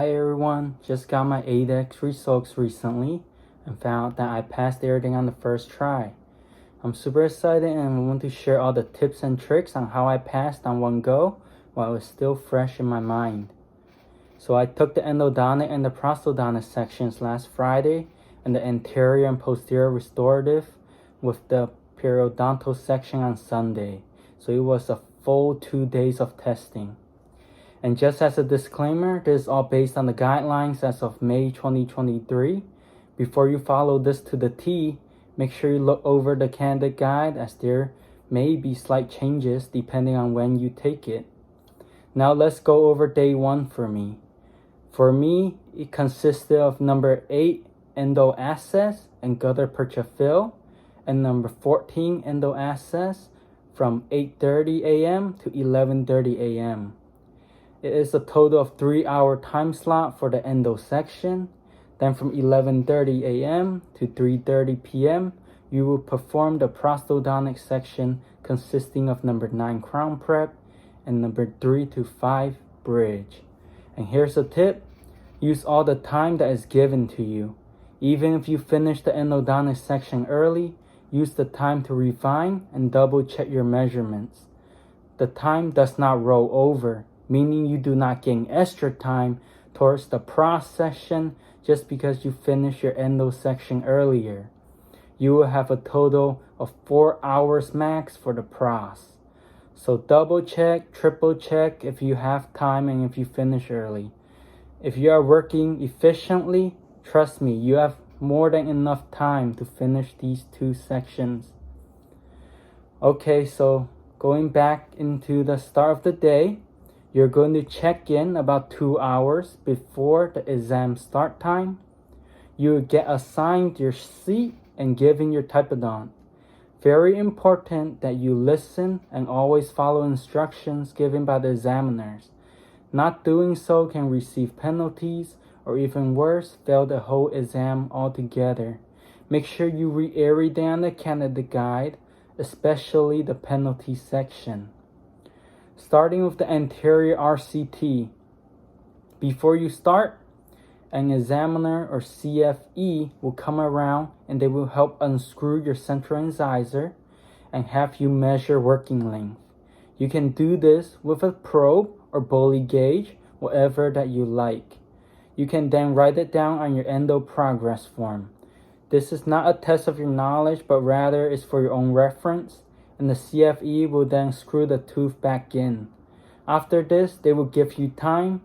Hi everyone, just got my ADEX results recently and found that I passed everything on the first try. I'm super excited and I want to share all the tips and tricks on how I passed on one go while it was still fresh in my mind. So I took the endodontic and the prosthodontic sections last Friday and the anterior and posterior restorative with the periodontal section on Sunday. So it was a full 2 days of testing. And just as a disclaimer, this is all based on the guidelines as of May 2023. Before you follow this to the T, make sure you look over the candidate guide as there may be slight changes depending on when you take it. Now let's go over day 1 for me. For me, it consisted of number 8 endo access and gutter percha fill, and number 14 endo access from 8:30 a.m. to 11:30 a.m. It is a total of 3-hour time slot for the endo section. Then from 11:30 a.m. to 3:30 p.m., you will perform the prosthodontic section consisting of number 9 crown prep and number 3 to 5 bridge. And here's a tip. Use all the time that is given to you. Even if you finish the endodontic section early, use the time to refine and double check your measurements. The time does not roll over, meaning you do not gain extra time towards the pros section just because you finish your endo section earlier. You will have a total of 4 hours max for the pros. So double check, triple check if you have time and if you finish early. If you are working efficiently, trust me, you have more than enough time to finish these 2 sections. Okay, so going back into the start of the day, you're going to check in about 2 hours before the exam start time. You will get assigned your seat and given your typodont. Very important that you listen and always follow instructions given by the examiners. Not doing so can receive penalties or even worse, fail the whole exam altogether. Make sure you read everything on the candidate guide, especially the penalty section. Starting with the anterior RCT. Before you start, an examiner or CFE will come around and they will help unscrew your central incisor and have you measure working length. You can do this with a probe or bully gauge, whatever that you like. You can then write it down on your endo progress form. This is not a test of your knowledge, but rather is for your own reference, and the CFE will then screw the tooth back in. After this, they will give you time,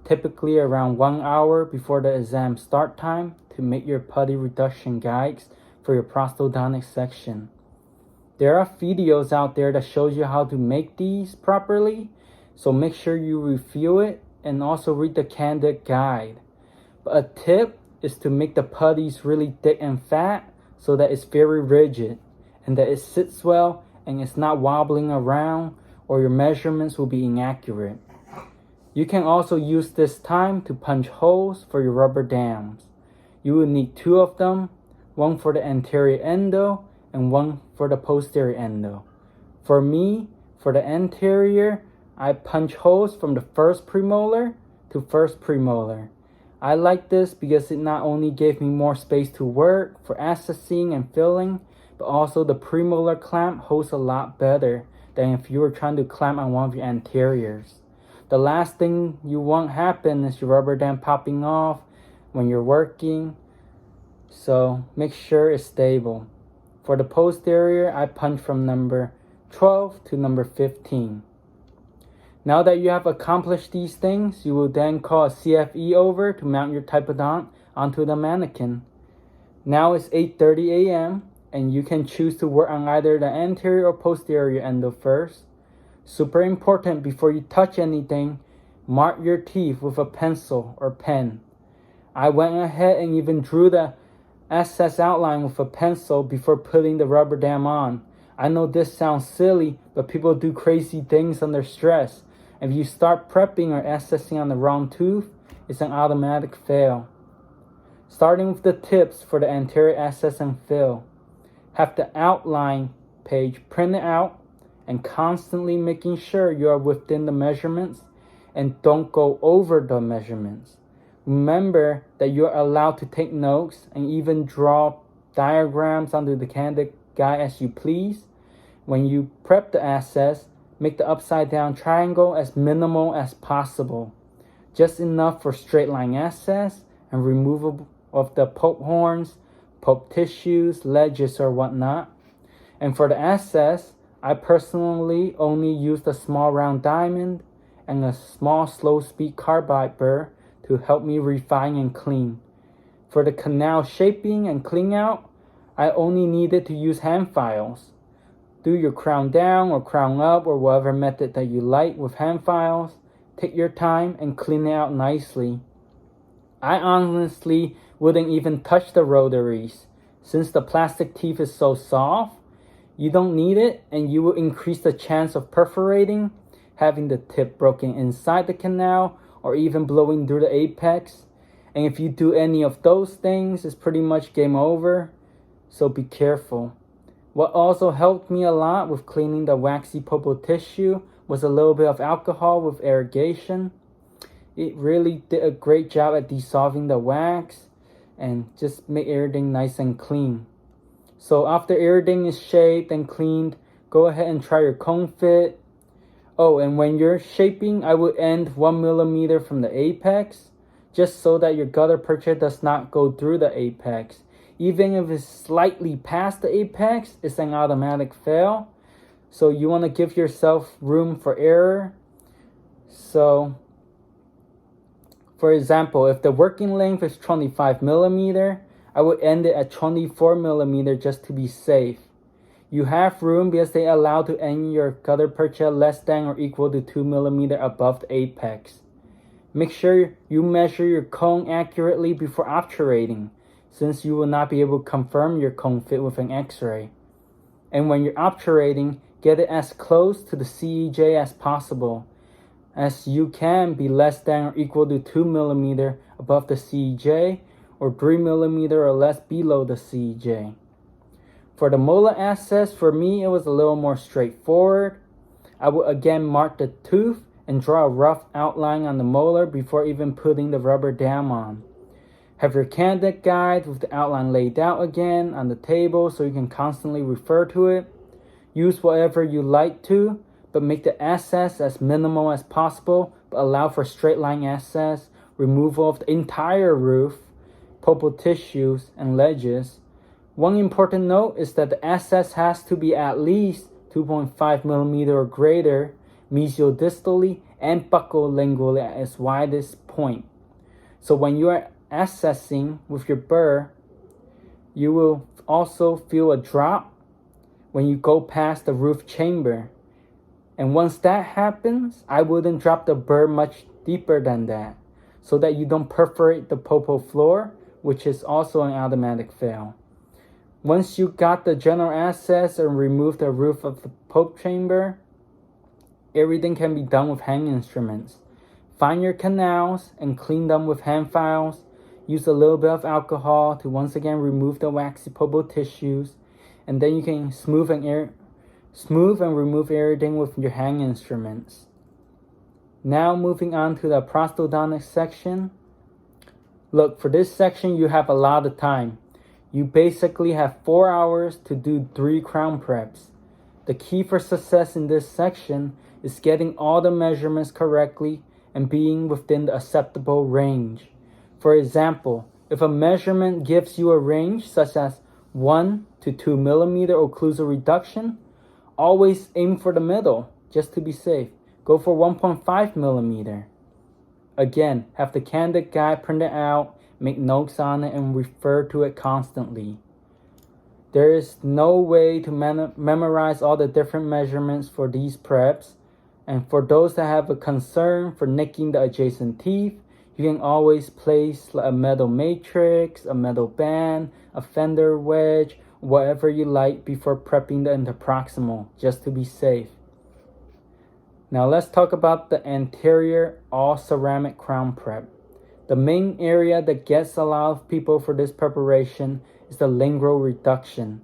typically around 1 hour before the exam start time, to make your putty reduction guides for your prosthodontic section. There are videos out there that shows you how to make these properly, so make sure you review it and also read the candidate guide. But a tip is to make the putties really thick and fat so that it's very rigid and that it sits well and it's not wobbling around or your measurements will be inaccurate. You can also use this time to punch holes for your rubber dams. You will need 2 of them, one for the anterior endo and one for the posterior endo. For me, for the anterior, I punch holes from the first premolar to first premolar. I like this because it not only gave me more space to work for accessing and filling, but also the premolar clamp holds a lot better than if you were trying to clamp on one of your anteriors. The last thing you want happen is your rubber dam popping off when you're working, so make sure it's stable. For the posterior, I punch from number 12 to number 15. Now that you have accomplished these things, you will then call a CFE over to mount your typodont onto the mannequin. Now it's 8:30 a.m. and you can choose to work on either the anterior or posterior endo first. Super important, before you touch anything, mark your teeth with a pencil or pen. I went ahead and even drew the access outline with a pencil before putting the rubber dam on. I know this sounds silly, but people do crazy things under stress. If you start prepping or accessing on the wrong tooth, it's an automatic fail. Starting with the tips for the anterior access and fill. Have the outline page printed out and constantly making sure you are within the measurements and don't go over the measurements. Remember that you're allowed to take notes and even draw diagrams under the candid guide as you please. When you prep the access, make the upside down triangle as minimal as possible. Just enough for straight line access and removal of the poke horns, poke tissues, ledges, or whatnot. And for the access, I personally only used a small round diamond and a small slow speed carbide burr to help me refine and clean. For the canal shaping and clean out, I only needed to use hand files. Do your crown down or crown up or whatever method that you like with hand files. Take your time and clean it out nicely. I honestly wouldn't even touch the rotaries. Since the plastic teeth is so soft, you don't need it and you will increase the chance of perforating, having the tip broken inside the canal, or even blowing through the apex. And if you do any of those things, it's pretty much game over. So be careful. What also helped me a lot with cleaning the waxy pulpal tissue was a little bit of alcohol with irrigation. It really did a great job at dissolving the wax and just make everything nice and clean. So after everything is shaped and cleaned, go ahead and try your cone fit. Oh, and when you're shaping, I would end 1 millimeter from the apex, just so that your gutta percha does not go through the apex. Even if it's slightly past the apex, it's an automatic fail. So you want to give yourself room for error. So, for example, if the working length is 25 millimeter, I would end it at 24 millimeter just to be safe. You have room because they allow to end your gutta percha less than or equal to 2 millimeter above the apex. Make sure you measure your cone accurately before obturating, since you will not be able to confirm your cone fit with an x-ray. And when you're obturating, get it as close to the CEJ as possible, as you can be less than or equal to 2 millimeter above the CEJ or 3 millimeter or less below the CEJ. For the molar access, for me, it was a little more straightforward. I would again mark the tooth and draw a rough outline on the molar before even putting the rubber dam on. Have your candid guide with the outline laid out again on the table so you can constantly refer to it. Use whatever you like to, but make the access as minimal as possible, but allow for straight line access, removal of the entire roof, pulpal tissues, and ledges. One important note is that the access has to be at least 2.5 millimeter or greater mesiodistally and buccolingually at its widest point. So when you are accessing with your burr, you will also feel a drop when you go past the roof chamber. And once that happens, I wouldn't drop the burr much deeper than that, so that you don't perforate the pulpal floor, which is also an automatic fail. Once you got the general access and remove the roof of the poke chamber, everything can be done with hand instruments. Find your canals and clean them with hand files. Use a little bit of alcohol to once again remove the waxy pulpal tissues, and then you can smooth and remove everything with your hand instruments. Now moving on to the prosthodontic section. Look, for this section you have a lot of time. You basically have 4 hours to do 3 crown preps. The key for success in this section is getting all the measurements correctly and being within the acceptable range. For example, if a measurement gives you a range such as 1 to 2 millimeter occlusal reduction, always aim for the middle, just to be safe. Go for 1.5 millimeter. Again, have the candid guide printed out, make notes on it, and refer to it constantly. There is no way to memorize all the different measurements for these preps, and for those that have a concern for nicking the adjacent teeth, you can always place a metal matrix, a metal band, a fender wedge, whatever you like before prepping the interproximal, just to be safe. Now let's talk about the anterior all ceramic crown prep. The main area that gets a lot of people for this preparation is the lingual reduction.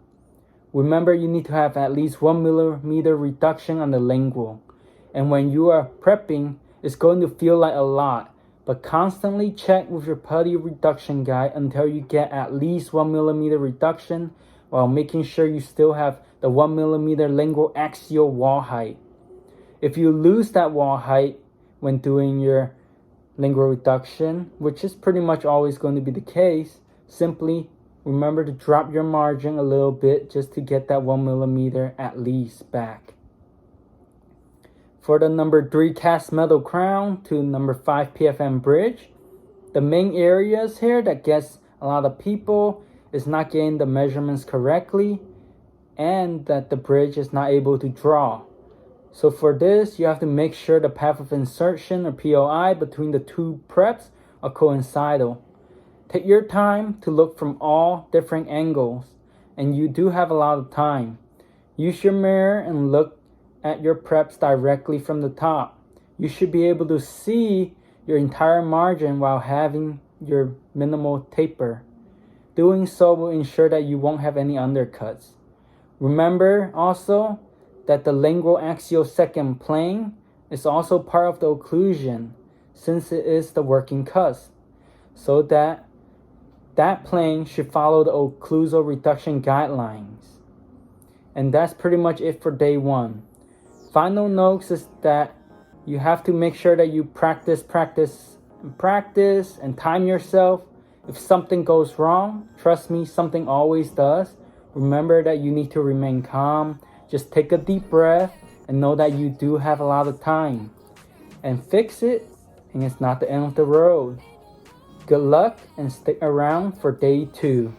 Remember, you need to have at least 1 millimeter reduction on the lingual. And when you are prepping, it's going to feel like a lot, but constantly check with your putty reduction guide until you get at least 1 millimeter reduction, while making sure you still have the 1 millimeter lingual axial wall height. If you lose that wall height when doing your lingual reduction, which is pretty much always going to be the case, simply remember to drop your margin a little bit just to get that 1 millimeter at least back. For the number 3 cast metal crown to number 5 PFM bridge, the main areas here that gets a lot of people is not getting the measurements correctly and that the bridge is not able to draw. So for this, you have to make sure the path of insertion or POI between the two preps are coincidental. Take your time to look from all different angles, and you do have a lot of time. Use your mirror and look at your preps directly from the top. You should be able to see your entire margin while having your minimal taper. Doing so will ensure that you won't have any undercuts. Remember also that the lingual axial second plane is also part of the occlusion, since it is the working cusp, so that plane should follow the occlusal reduction guidelines. And that's pretty much it for day 1. Final notes is that you have to make sure that you practice and time yourself. If something goes wrong, trust me, something always does. Remember that you need to remain calm. Just take a deep breath and know that you do have a lot of time. And fix it, and it's not the end of the road. Good luck and stick around for day 2.